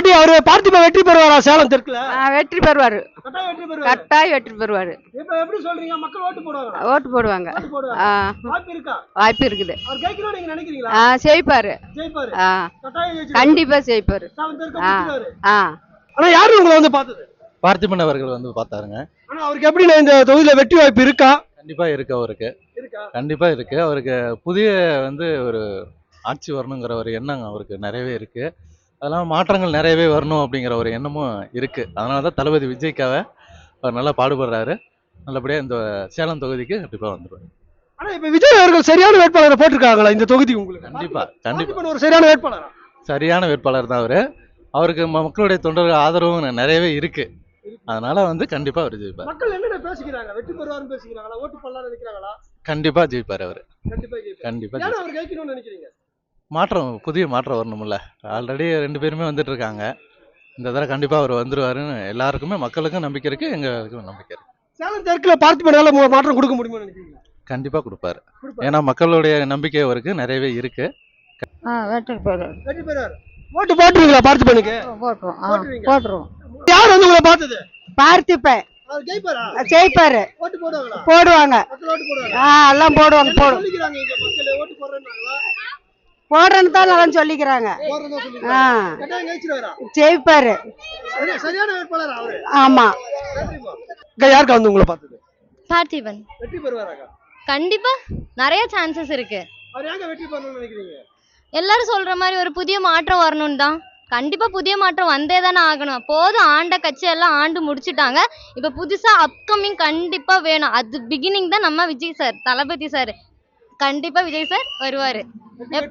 பாட்டி அவரு பார்த்திபன் வெற்றி பெறுவாரா சேலம் தெற்குல? வெற்றி பெறுவாரு, கட்டாயம் வெற்றி பெறுவாரு. இப்ப எப்படி சொல்றீங்க? மக்கள் ஓட்டு போடுவாங்க. ஓட்டு போடுவாங்க. வாய்ப்பு இருக்கா? வாய்ப்பு இருக்குது. அவர் ஜெயிக்கணும்னு நீங்க நினைக்கிறீங்களா? ஜெயிப்பாரு, ஜெயிப்பாரு. கட்டாயம் ஜெயிச்சிருவாரு. கண்டிப்பா ஜெயிப்பாரு. சேலம் தெற்கு பிடிச்சிருவாரு. ஆனா யாரு உங்களை வந்து பார்த்தது? பார்த்திபன் அவர்கள் வந்து பார்த்தாருங்க. ஆனா அவருக்கு எப்படி இந்த தொகுதியில வெற்றி வாய்ப்பு இருக்கா? கண்டிப்பா இருக்கு அவருக்கு. கண்டிப்பா இருக்கு அவருக்கு. புதிய வந்து ஒரு ஆட்சி வரணுங்கிற ஒரு எண்ணம் அவருக்கு நிறையவே இருக்கு. அதெல்லாம் மாற்றங்கள் நிறையவே வரணும் அப்படிங்கிற ஒரு எண்ணமும் இருக்கு. அதனாலதான் தளபதி விஜய்க்காக அவர் நல்லா பாடுபடுறாரு. நல்லபடியா இந்த சேலம் தொகுதிக்கு கண்டிப்பா வந்துருவாரு. ஆனா இப்ப விஜய் அவர்கள் சரியான வேட்பாளரை போட்டிருக்காங்களா இந்த தொகுதிக்கு உங்களுக்கு? கண்டிப்பா கண்டிப்பா ஒரு சரியான வேட்பாளரா? சரியான வேட்பாளர் தான் அவரு. அவருக்கு மக்களுடைய தொண்டர்கள் ஆதரவும் நிறையவே இருக்கு. அதனால வந்து கண்டிப்பா அவர் ஜெயிப்பார். மக்கள் என்ன பேசிக்கிறாங்க? வெற்றி பெறுவாருன்னு பேசிக்கிறாங்களா? ஓட்டு போடலாம்னு நினைக்கிறாங்களா? கண்டிப்பா ஜெயிப்பார் அவரு. கண்டிப்பா. ஏன் அவர் ஜெயிக்கணும்னு நினைக்கிறீங்க? மாற்றம், புதிய மாற்றம் வரணும்ல. ஆல்ரெடி 2 பேருமே வந்துட்டு இருக்காங்க. இந்த தடவை கண்டிப்பா அவர் வந்துருவாருன்னு எல்லாருக்குமே, மக்களுக்கும் நம்பிக்கை இருக்கு, எங்களுக்கும் நம்பிக்கை இருக்கு. சேலம் தெற்குல பார்த்திபனால மாற்றம் கொடுக்க முடியுமா நினைக்கிறீங்களா? கண்டிப்பா கொடுப்பாரு. ஏன்னா மக்களுடைய நம்பிக்கை அவருக்கு நிறையவே இருக்கு. வெற்றி பெறுவாரு. வெற்றி பெறுவாரு. ஓட்டு போட்டுருவீங்களா பார்த்திபனுக்கு? போட்டுருவோம். யார் வந்து உங்களை பார்த்தது? பார்த்திபன் அவர் ஜெயிப்பாரா? ஜெயிப்பாரு. ஓட்டு போடுவாங்களா? போடுவாங்க. மக்கள் ஓட்டு போடுவாங்க. எல்லாம் போடுவாங்க. சொல்லிக்கிறாங்க இங்க மக்கள் ஓட்டு போடுறேன்னாங்களா? போடுறேன்னு தான் எல்லாம் சொல்லிக்கிறாங்க. போடுறதா சொல்லிக்கிறாங்க. கட்டாயம் ஜெயிச்சிருவாரா? ஜெயிப்பாரு. சரியான வேட்பாளர் அவரு. ஆமா. யாருக்கு வந்து உங்களை பார்த்தது? பார்த்திபன் வெற்றி பெறுவாரா? கண்டிப்பா நிறைய சான்சஸ் இருக்கு. அவர் ஏங்க வெற்றி பெறணும்னு நினைக்கிறீங்க? எல்லாரும் சொல்ற மாதிரி ஒரு புதிய மாற்றம் வரணும் தான். கண்டிப்பா புதிய மாற்றம் வந்தே தானே ஆகணும். போதும், ஆண்ட கட்சி எல்லாம் ஆண்டு முடிச்சுட்டாங்க. இப்ப புதுசா அப்கமிங் கண்டிப்பா வேணும். அது பிகினிங் தான் நம்ம விஜய் சார், தளபதி சார். கண்டிப்பா விஜய் சார் வருவாரு.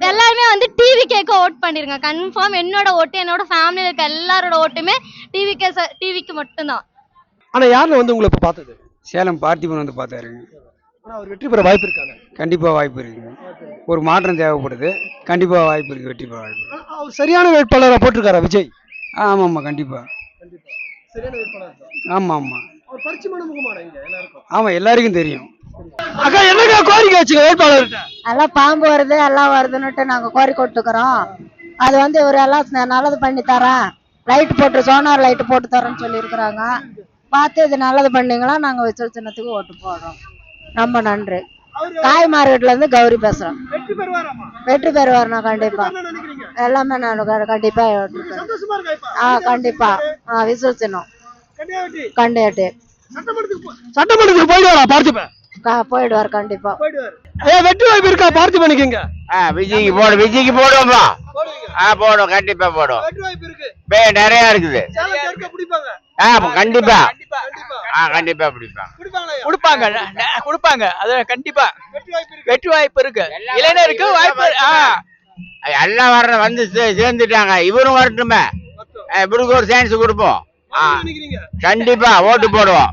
எல்லாருமே வந்து டிவி கேக்க ஓட் பண்ணிருங்க. கன்ஃபார்ம் என்னோட ஓட்டு, என்னோட ஃபேமிலில இருக்க எல்லாரோட ஓட்டுமே டிவிக்கு மட்டும்தான். ஆனா யாருல வந்து உங்களை இப்ப பார்த்தது? சேலம் பார்த்திபன் வந்து பார்த்தாருங்க. ஆனா அவர் வெற்றி பெற வாய்ப்பு இருக்காங்க. கண்டிப்பா வாய்ப்பு இருக்குங்க. ஒரு மாற்றம் தேவைப்படுது. கண்டிப்பா வாய்ப்பு இருக்கு, வெற்றி பெற வாய்ப்பு. அவர் சரியான வேட்பாளரை போட்டிருக்காரா விஜய்? ஆமாம்மா, கண்டிப்பா. சரியான வேட்பாளர். ஆமா ஆமா. அவர் பரிச்சயமான முகமான இங்க எல்லாருக்கும். ஆமா, எல்லாருக்கும் தெரியும். அக்கா என்னங்க கோரிக்கை வச்சுங்க வேட்பாளர்கிட்ட? எல்லாம் பாம்பு வருது, எல்லாம் வருதுன்னுட்டு நாங்க கோரிக்கை விட்டுக்கிறோம். அது வந்து இவர் எல்லாம் நல்லது பண்ணி தரேன், லைட் போட்டு, சோனார் லைட் போட்டு தரேன்னு சொல்லி இருக்கிறாங்க. பார்த்து இது நல்லது பண்ணீங்களா நாங்க வச்சு சின்னத்துக்கு ஓட்டு போடுறோம். ரொம்ப நன்றி. காய் மார்க்கெட்ல இருந்து கௌரி பேசுறோம். வெற்றி பெறுவாருண்ணா கண்டிப்பா. எல்லாமே நான் கண்டிப்பா கண்டிப்பா விசுவசினோம். கண்டிப்பாட்டி சட்டமன்றத்துக்கு போயிடுவாரா பார்த்திபன்? போயிடுவார் கண்டிப்பா. வெற்றி வாய்ப்பு இருக்கா பார்த்திபனுக்கு? இங்க விஜய்க்கு போடும், விஜய்க்கு போடுவோம்ப்பா. போடும், கண்டிப்பா போடும். நிறைய இருக்குது. கண்டிப்பா கண்டிப்பா கொடுப்பாங்க. அது கண்டிப்பா வெற்றி வாய்ப்பு இருக்கு. இளைஞருக்கு வாய்ப்பு எல்லாம் வர்ற வந்து சேர்ந்துட்டாங்க. இவரும் வரட்டுமே, இவருக்கு ஒரு சான்ஸ் கொடுப்போம். கண்டிப்பா ஓட்டு போடுவோம்.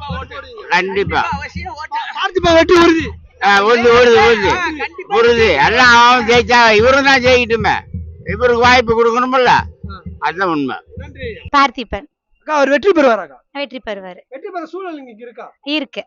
கண்டிப்பா வெற்றி உறுதி. உறுதி. எல்லாம் ஜெயிச்சா இவரும் தான் ஜெயிக்கட்டுமே. இவருக்கு வாய்ப்பு கொடுக்கணும்ல, அதுதான் உண்மை. பார்த்திபன் அவர் வெற்றி பெறுவாரா? வெற்றி பெறுவாரு. வெற்றி பெற சூழல் இங்க இருக்கா? இருக்கு.